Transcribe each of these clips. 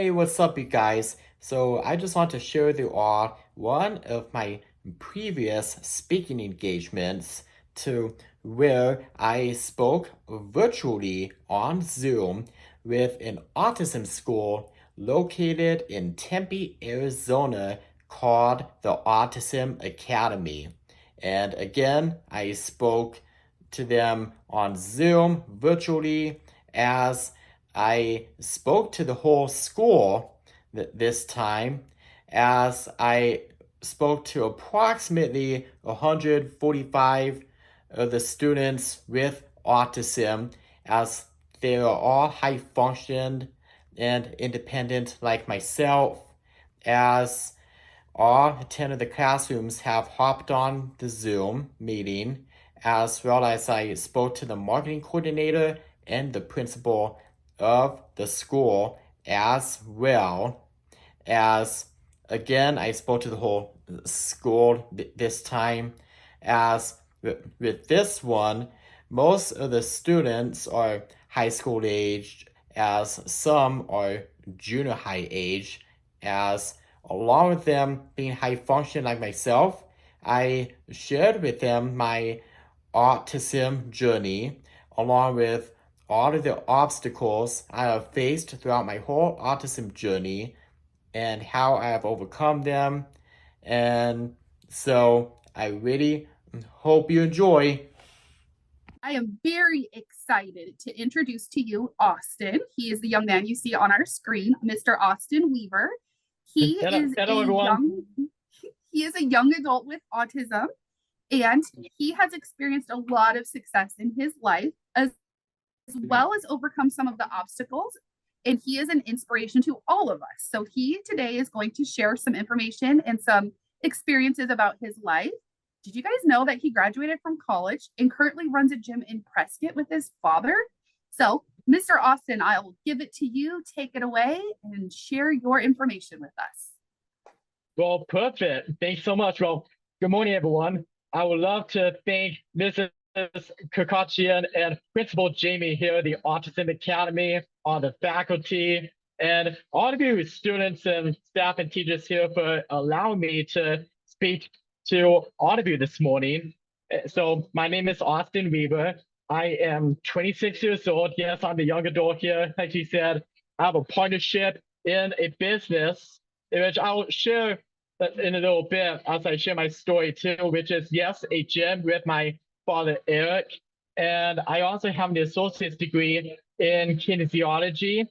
Hey, what's up, you guys? So, I just want to share with you all one of my previous speaking engagements to where I spoke virtually on Zoom with an autism school located in Tempe, Arizona called the Autism Academy. And again, I spoke to them on Zoom virtually as I spoke to the whole school this time, as I spoke to approximately 145 of the students with autism, as they are all high functioned and independent like myself, as all 10 of the classrooms have hopped on the Zoom meeting, as well as I spoke to the marketing coordinator and the principal of the school, as well as, again, I spoke to the whole school this time, as with this one, most of the students are high school aged, as some are junior high age, as along with them being high function like myself, I shared with them my autism journey, along with all of the obstacles I have faced throughout my whole autism journey and how I have overcome them. And so I really hope you enjoy. I am very excited to introduce to you Austin. He is the young man you see on our screen, Mr. Austin Weaver. He Hello, is a hello everyone. young adult with autism, and he has experienced a lot of success in his life as well as overcome some of the obstacles. And he is an inspiration to all of us. So he today is going to share some information and some experiences about his life. Did you guys know that he graduated from college and currently runs a gym in Prescott with his father? So, Mr. Austin, I will give it to you. Take it away and share your information with us. Well, perfect. Thanks so much. Well, good morning, everyone. I would love to thank Mrs. Kakachian and Principal Jamie here at the Autism Academy, all the faculty, and all of you students and staff and teachers here for allowing me to speak to all of you this morning. So my name is Austin Weaver. I am 26 years old. Yes, I'm the young adult here. Like you said, I have a partnership in a business, which I'll share in a little bit as I share my story too, which is, yes, a gym with my father, Eric. And I also have an associate's degree in kinesiology,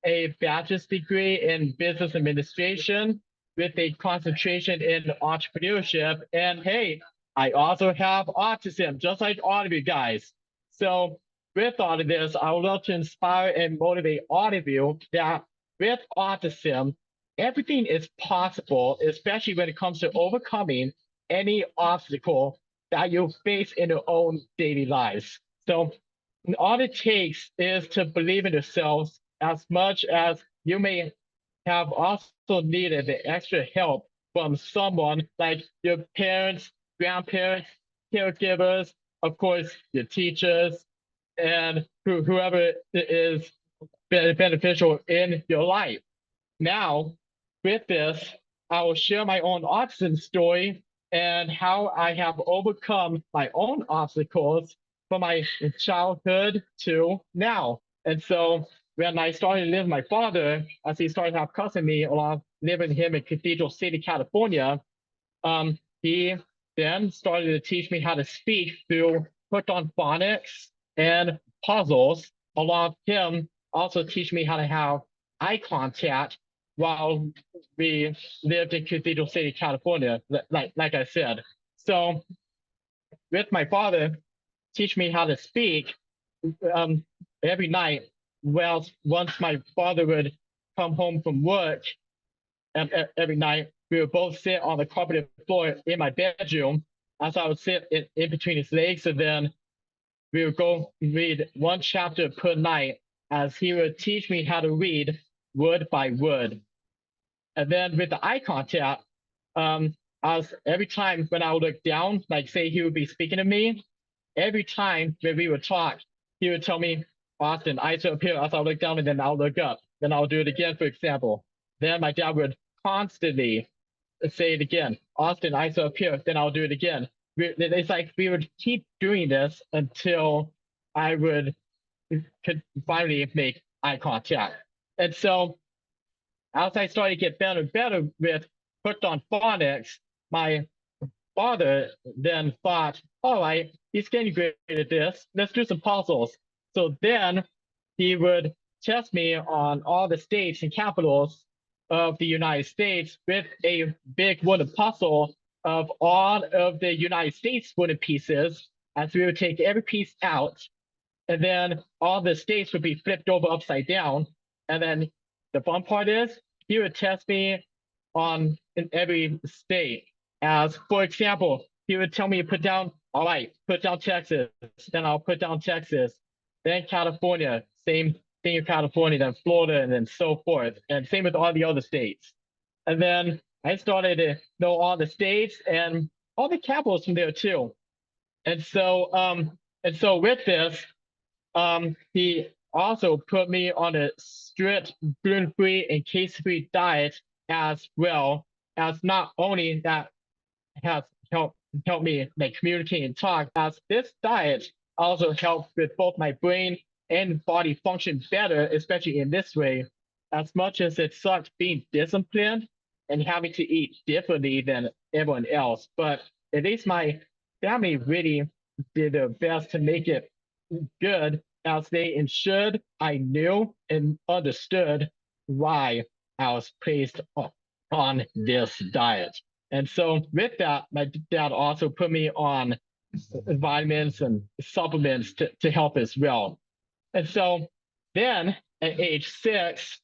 a bachelor's degree in business administration with a concentration in entrepreneurship. And hey, I also have autism, just like all of you guys. So with all of this, I would love to inspire and motivate all of you that with autism, everything is possible, especially when it comes to overcoming any obstacle that you face in your own daily lives. So all it takes is to believe in yourselves as much as you may have also needed the extra help from someone like your parents, grandparents, caregivers, of course, your teachers, and whoever is beneficial in your life. Now, with this, I will share my own autism story and how I have overcome my own obstacles from my childhood to now. And so when I started living with my father, as he started to have custody along living with him in Cathedral City, California, he then started to teach me how to speak through hooked on phonics and puzzles, along with him also teach me how to have eye contact while we lived in Cathedral City, California, like I said. So with my father, teach me how to speak every night. Well, once my father would come home from work every night, we would both sit on the carpeted floor in my bedroom as I would sit in between his legs, and then we would go read one chapter per night as he would teach me how to read word by word. And then with the eye contact, as every time when I would look down, like say he would be speaking to me, every time when we would talk, he would tell me, Austin, eyes up here, as I'll look down and then I'll look up. then I'll do it again, for example. Then my dad would constantly say it again. Austin, eyes up here, then I'll do it again. It's like we would keep doing this until I could finally make eye contact. And so as I started to get better and better with hooked on phonics, my father then thought, all right, he's getting great at this. Let's do some puzzles. So then he would test me on all the states and capitals of the United States with a big wooden puzzle of all of the United States wooden pieces, as we would take every piece out, and then all the states would be flipped over upside down. And then the fun part is he would test me on in every state. As for example, he would tell me to put down, all right, put down Texas, then I'll put down Texas, then California, same thing in California, then Florida, and then so forth. And same with all the other states. And then I started to know all the states and all the capitals from there too. And so with this, he also put me on a strict gluten-free and case-free diet, as well as not only that has helped me like communicate and talk, as this diet also helps with both my brain and body function better, especially in this way. As much as it sucks being disciplined and having to eat differently than everyone else, but at least my family really did their best to make it good, as they ensured I knew and understood why I was placed on this diet. And so with that, my dad also put me on vitamins and supplements to help as well. And so then at age 6,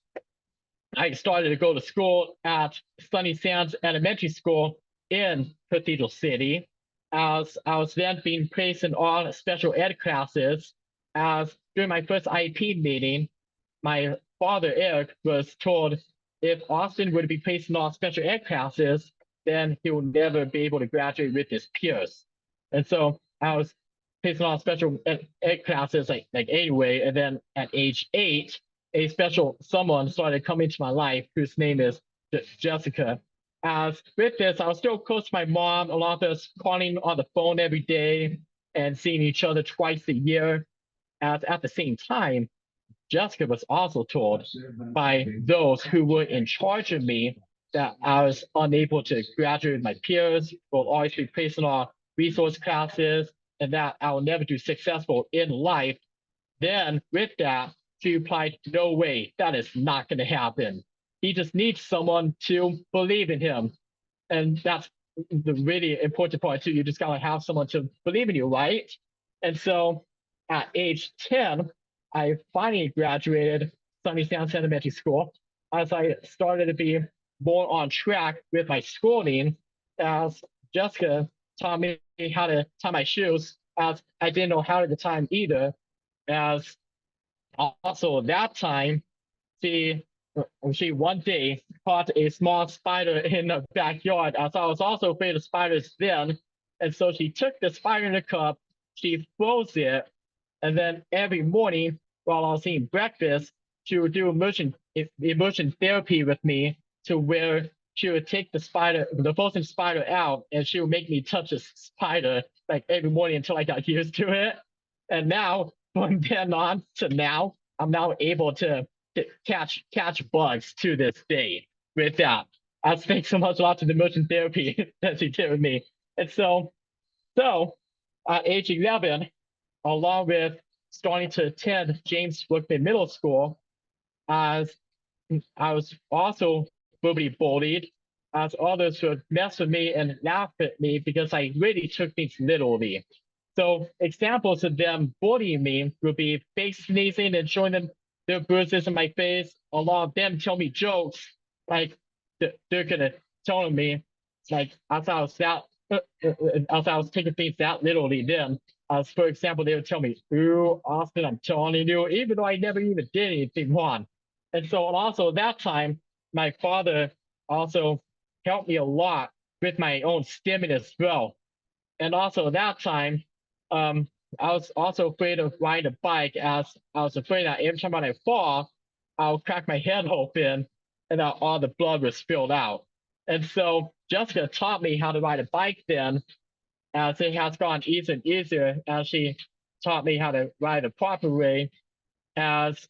I started to go to school at Sunny Sands Elementary School in Cathedral City, as I was then being placed in all special ed classes. As during my first IEP meeting, my father, Eric, was told if Austin would be placed in all special ed classes, then he will never be able to graduate with his peers. And so I was placed in all special ed classes like anyway, and then at age 8, a special someone started coming to my life whose name is Jessica. As with this, I was still close to my mom, along with us calling on the phone every day and seeing each other twice a year. As at the same time, Jessica was also told by those who were in charge of me that I was unable to graduate with my peers, will always be placed in all resource classes, and that I will never do successful in life. Then with that, she replied, no way, that is not going to happen. He just needs someone to believe in him. And that's the really important part too. You just gotta have someone to believe in you, right? And so at age 10, I finally graduated Sunny Sands Elementary School, as I started to be more on track with my schooling, as Jessica taught me how to tie my shoes, as I didn't know how to time either. As also that time, she one day caught a small spider in the backyard, as I was also afraid of spiders then. And so she took the spider in a cup, she froze it, and then every morning while I was eating breakfast, she would do immersion therapy with me, to where she would take the frozen spider out, and she would make me touch the spider like every morning until I got used to it. And now, from then on to now, I'm now able to catch bugs to this day with that. I thanks so much a lot to the immersion therapy that she did with me. And so at age 11, along with starting to attend James Brookman Middle School, as I was also verbally bullied, as others would mess with me and laugh at me because I really took things literally. So examples of them bullying me would be face sneezing and showing them their bruises in my face. A lot of them tell me jokes, like they're gonna tell me, like as I was taking things that literally. Then, as for example, they would tell me, "Ooh, Austin, I'm telling you," even though I never even did anything wrong. And so, and also that time, my father also helped me a lot with my own stimming as well. And also that time, I was also afraid of riding a bike, as I was afraid that every time I fall, I'll crack my head open, and then all the blood was spilled out. And so Jessica taught me how to ride a bike then, as it has gone easier and easier as she taught me how to ride the proper way, as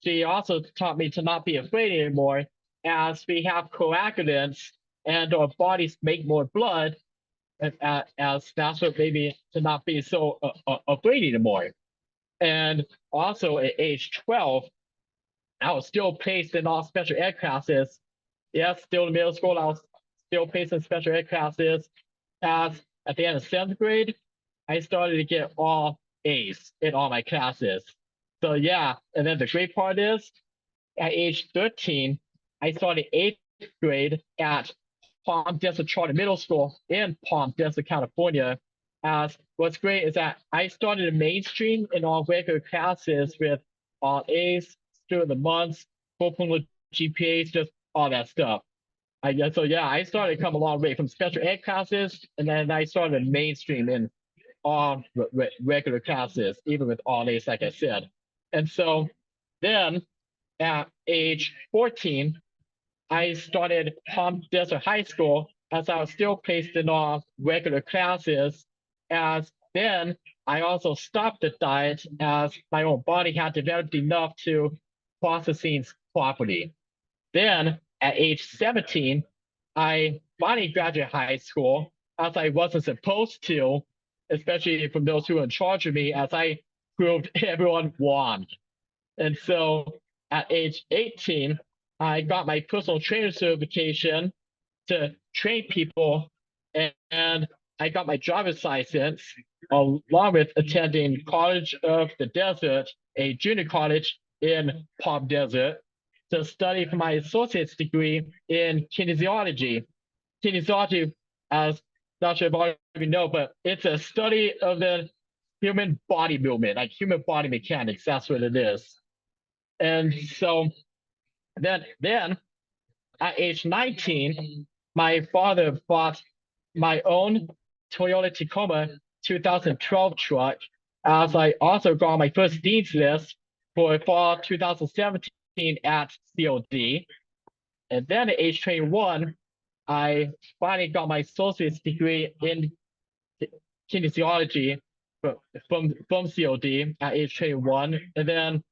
she also taught me to not be afraid anymore, as we have coagulants and our bodies make more blood, as that's what made me to not be so afraid anymore. And also at age 12, I was still placed in all special ed classes. Yes, still in middle school, I was still placed in special ed classes. As at the end of 7th grade, I started to get all A's in all my classes. So yeah, and then the great part is, at age 13, I started 8th grade at Palm Desert Charter Middle School in Palm Desert, California. As what's great is that I started in mainstream in all regular classes with all A's, student of the months, 4.0 GPAs, just all that stuff. So yeah, I started to come a long way from special ed classes, and then I started mainstream in all regular classes, even with all A's, like I said. And so then at age 14, I started Palm Desert High School, as I was still placed in all regular classes. As then I also stopped the diet as my own body had developed enough to process things properly. Then at age 17, I finally graduated high school, as I wasn't supposed to, especially from those who were in charge of me, as I proved everyone wrong. And so at age 18, I got my personal trainer certification to train people, and I got my driver's license along with attending College of the Desert, a junior college in Palm Desert, to study for my associate's degree in kinesiology. Kinesiology, as not sure if all of you know, but it's a study of the human body movement, like human body mechanics. That's what it is. And so then at age 19, my father bought my own Toyota Tacoma 2012 truck, as I also got my first Dean's List for fall 2017 at COD. And then at age 21, I finally got my associate's degree in kinesiology from COD at age 21. And then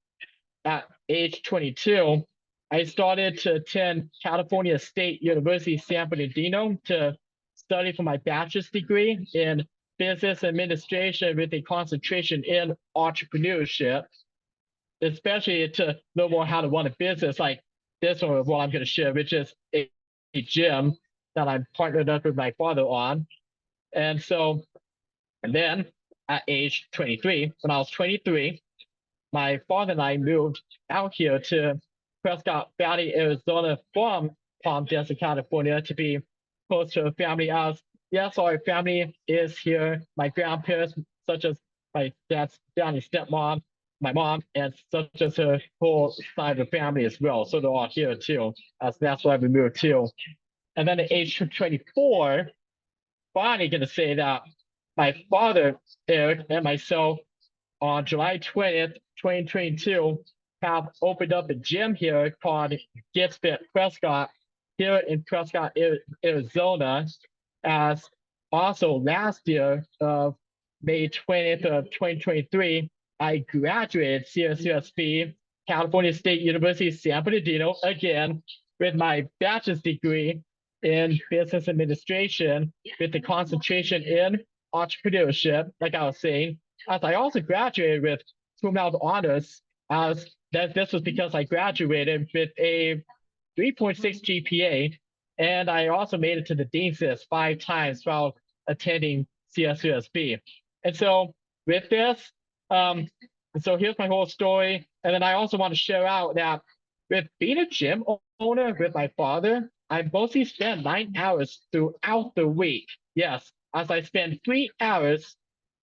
at age 22, I started to attend California State University San Bernardino to study for my bachelor's degree in business administration with a concentration in entrepreneurship, especially to know more how to run a business like this one, what I'm going to share, which is a gym that I'm partnered up with my father on. And so, and then at age 23, when I was 23, my father and I moved out here to Prescott Valley, Arizona from Palm Desert, California, to be close to a family. As yes, our family is here. My grandparents, such as my dad's stepmom, my mom, and such as her whole side of the family as well. So they're all here too, as that's why we moved too. And then at age 24, finally going to say that my father, Eric, and myself on July 20th, 2022, have opened up a gym here called Get Fit Prescott here in Prescott, Arizona. As also last year of May 20th of 2023, I graduated CSUSB, California State University, San Bernardino, again, with my bachelor's degree in business administration with the concentration in entrepreneurship, like I was saying. As I also graduated with cum laude honors, as this was because I graduated with a 3.6 GPA, and I also made it to the Dean's List 5 times while attending CSUSB. And so with this, so here's my whole story. And then I also want to share out that with being a gym owner with my father, I mostly spend 9 hours throughout the week. Yes, as I spend 3 hours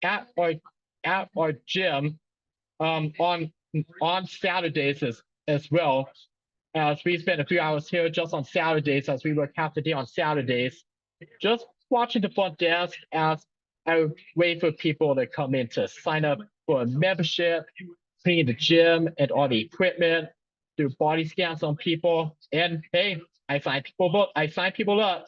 at our gym on Saturdays as well, as we spend a few hours here just on Saturdays, as we work half the day on Saturdays, just watching the front desk as I wait for people to come in to sign up for a membership, clean the gym and all the equipment, do body scans on people, and hey, I sign people up.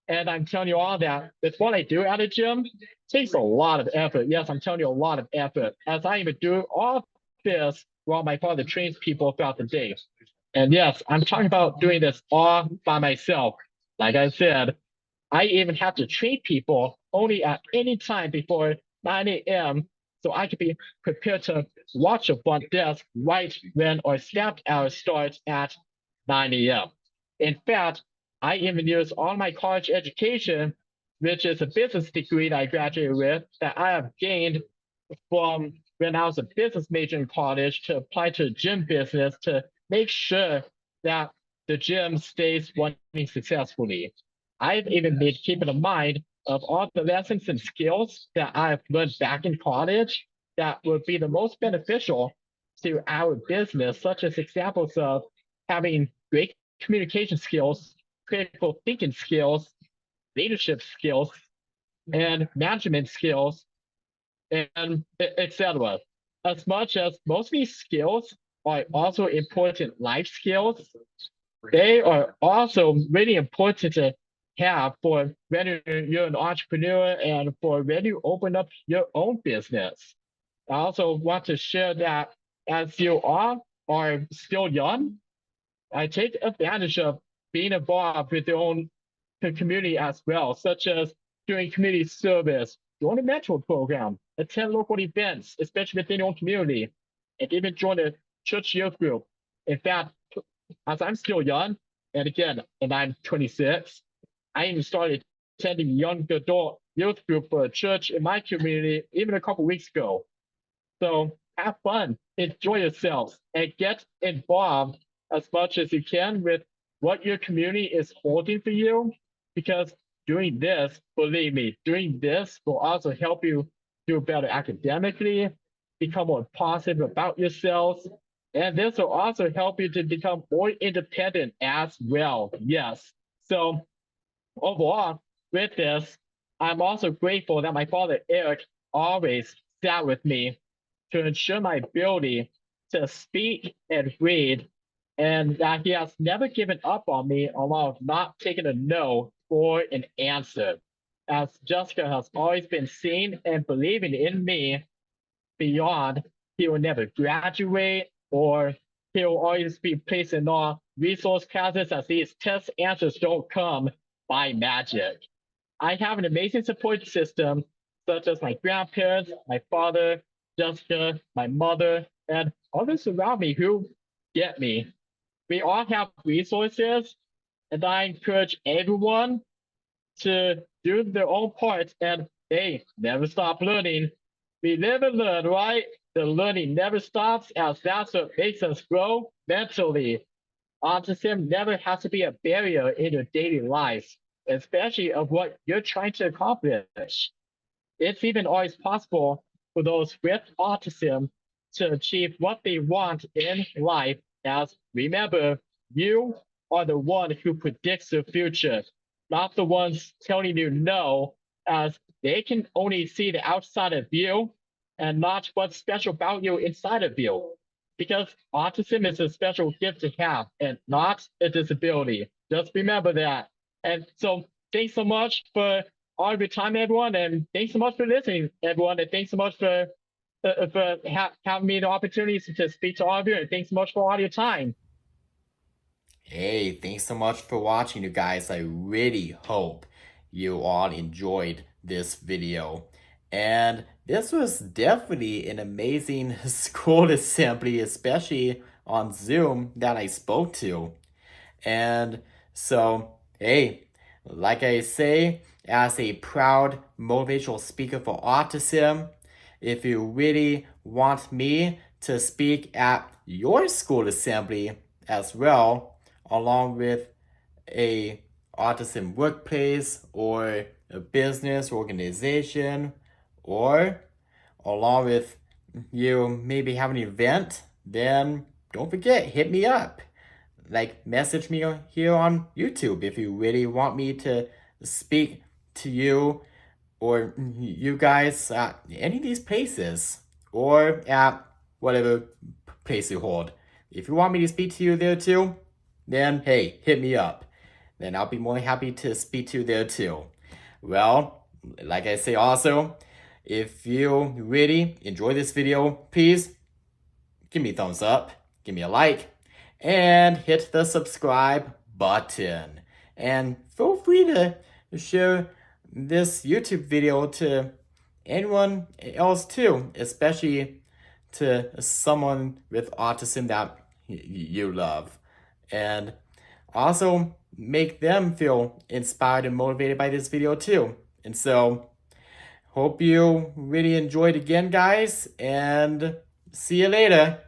And I'm telling you all that with what I do at a gym takes a lot of effort. Yes, I'm telling you a lot of effort, as I even do all this while my father trains people throughout the day. And yes, I'm talking about doing this all by myself. Like I said, I even have to train people only at any time before 9 a.m. so I can be prepared to watch a front desk right when our staff hour starts at 9 a.m. In fact, I even use all my college education, which is a business degree that I graduated with, that I have gained from when I was a business major in college, to apply to gym business to make sure that the gym stays running successfully. I've even been keeping in mind of all the lessons and skills that I've learned back in college that would be the most beneficial to our business, such as examples of having great communication skills, critical thinking skills, leadership skills, and management skills, and etc. As much as most of these skills are also important life skills, they are also really important to have for when you're an entrepreneur and for when you open up your own business. I also want to share that as you all are still young, I take advantage of being involved with your own community as well, such as doing community service, join a mentor program, attend local events, especially within your own community, and even join a church youth group. In fact, as I'm still young, and I'm 26, I even started attending young adult youth group for a church in my community even a couple weeks ago. So have fun, enjoy yourselves, and get involved as much as you can with what your community is holding for you. Because doing this, believe me, doing this will also help you do better academically, become more positive about yourselves, and this will also help you to become more independent as well. Yes. So overall, with this, I'm also grateful that my father Eric always sat with me to ensure my ability to speak and read, and that he has never given up on me along with not taking a no for an answer. As Jessica has always been seeing and believing in me beyond, he will never graduate, or he will always be placed in all resource classes, as these test answers don't come by magic. I have an amazing support system, such as my grandparents, my father, Jessica, my mother, and others around me who get me. We all have resources, and I encourage everyone to do their own part, and hey, never stop learning. We live and learn, right? The learning never stops, as that's what makes us grow mentally. Autism never has to be a barrier in your daily life, especially of what you're trying to accomplish. It's even always possible for those with autism to achieve what they want in life, as remember, you are the one who predicts the future, not the ones telling you no, as they can only see the outside of you and not what's special about you inside of you. Because autism is a special gift to have and not a disability. Just remember that. And so thanks so much for all of your time, everyone, and thanks so much for listening, everyone, and thanks so much for having me the opportunity to speak to all of you, and thanks so much for all your time. Hey, thanks so much for watching, you guys. I really hope you all enjoyed this video. And this was definitely an amazing school assembly, especially on Zoom, that I spoke to. And so, hey, like I say, as a proud motivational speaker for autism, if you really want me to speak at your school assembly as well, along with a autism workplace or a business organization, or along with you maybe have an event, then don't forget, hit me up. Like, message me here on YouTube if you really want me to speak to you or you guys at any of these places or at whatever place you hold. if you want me to speak to you there too, then hey, hit me up. Then I'll be more than happy to speak to you there too. Well, like I say also, if you really enjoy this video, please give me a thumbs up, give me a like, and hit the subscribe button. And feel free to share this YouTube video to anyone else too, especially to someone with autism that you love. And also make them feel inspired and motivated by this video too. And so, hope you really enjoyed again, guys, and see you later.